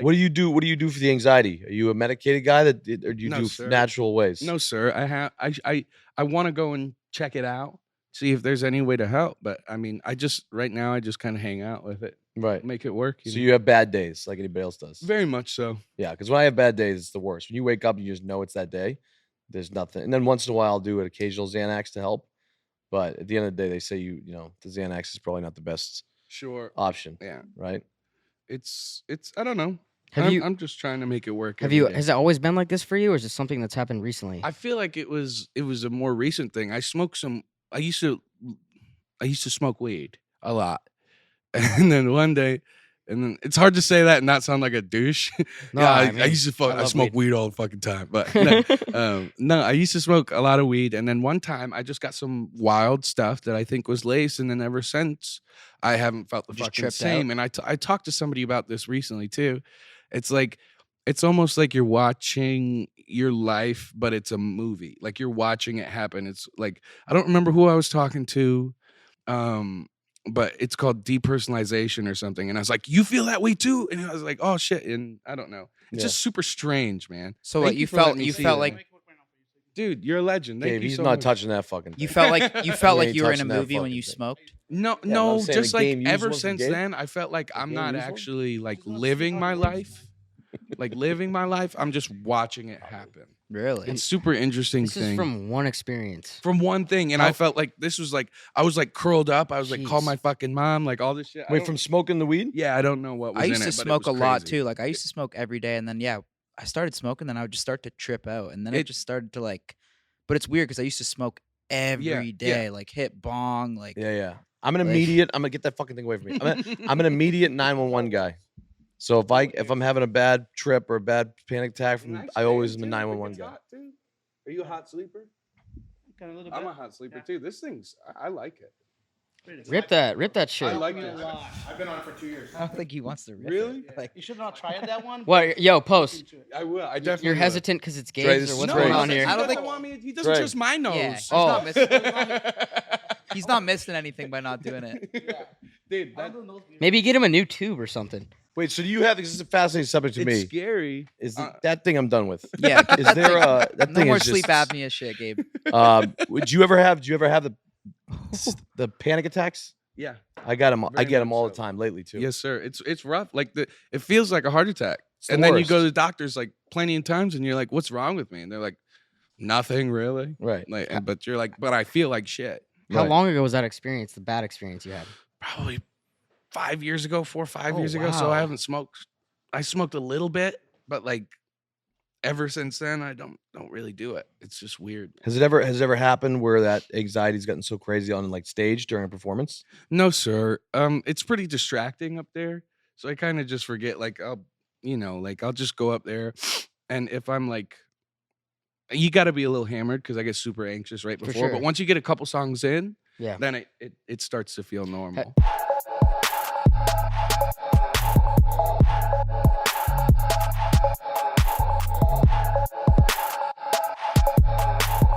What do you do? What do you do for the anxiety? Are you a medicated guy or do you No, do sir. natural ways? No, sir. I want to go and check it out, see if there's any way to help. But I mean, right now I just kind of hang out with it, Right. make it work. So you have bad days like anybody else does. Very much so. Yeah, because when I have bad days, it's the worst. When you wake up and you just know it's that day, there's nothing. And then once in a while, I'll do an occasional Xanax to help. But at the end of the day, they say the Xanax is probably not the best Sure. option. Yeah. Right. It's I don't know. Have you I'm just trying to make it work. have every you day. has it always been like this for you, or is it something that's happened recently? I feel like it was a more recent thing. I smoked some. I used to smoke weed a lot, and then one day, and then it's hard to say that and not sound like a douche. No, Yeah, I I mean, used to I love smoke weed all the fucking time, but no, no, I used to smoke a lot of weed, and then one time I just got some wild stuff that I think was lace, and then ever since I haven't felt the Just fucking tripped same. out? And I talked to somebody about this recently too. It's like it's almost like you're watching your life, but it's a movie. Like you're watching it happen. It's like I don't remember who I was talking to. Um, but it's called depersonalization or something. And I was like, you feel that way too? And I was like, oh shit. And I don't know. It's Yeah. just super strange, man. So Thank what you for letting felt? me You see felt that. like Dude, you're a legend. Thank Dave, you he's so not much. touching that fucking thing. you felt like you felt You like ain't you were in a touching that movie when fucking you thing. smoked. No, but I'm no, saying just the like game used ever one from since Gabe? then, I felt like I'm game not used one? actually like living my life. Like living my life. I'm just watching it happen. Really? It's super interesting This thing. is from one experience. From one thing, and I felt like this was like I was like curled up. I was like, call Jeez. my fucking mom, like all this shit. I Wait, don't- from smoking the weed? yeah, I don't know what was I in used to it, but it smoke a was lot crazy. too. Like I used to smoke every day, and then I started smoking. Then I would just start to trip out, and then it It- just started to like. But it's weird because I used to smoke every day, yeah. like hit bong, like Yeah, yeah. I'm an Like- immediate. I'm gonna get that fucking thing away from me. I'm an immediate 911 guy. So if I'm having a bad trip or a bad panic attack, I always am a 911 guy. Are you a hot sleeper? Kind of a little I'm bit. a hot sleeper too. This thing's I like it. Rip that shit. I like Me a it. lot. I've been on it for 2 years. I don't think he wants to rip Really? it. Like You should not try that one. What? Yo, post. I will. I definitely. You're will. hesitant because it's Dre, gays, this or is what's Dre. going on here? I don't He think- doesn't want me. He doesn't Dre. trust my nose. Yeah, he's Oh. not missing. He's not missing anything by not doing it. Dude, Maybe get him a new tube or something. Wait, so do you have? This is a fascinating subject to it's me. scary. Is that thing I'm done with? Yeah. Is there that No thing more is sleep just, apnea shit, Gabe. Would you ever have? Do you ever have the panic attacks? Yeah. I got them. I Very get them much all so. the time lately too. Yes, sir. It's rough. Like it feels like a heart attack. the And then you go worst. to the doctors like plenty of times, and you're like, "What's wrong with me?" And they're like, "Nothing really." Right. Like, but you're like, "But I feel like shit." How Right. long ago was that experience? The bad experience you had? Probably 5 years ago, 4 or 5 Oh, years ago. So wow. I haven't smoked. I smoked a little bit, but like ever since then, I don't really do it. It's just weird. Has it ever happened where that anxiety's gotten so crazy on like stage during a performance? No, sir. It's pretty distracting up there. So I kind of just forget. Like I'll just go up there, and if I'm like, you got to be a little hammered because I get super anxious right For before. sure. But once you get a couple songs in, Yeah. then it starts to feel normal.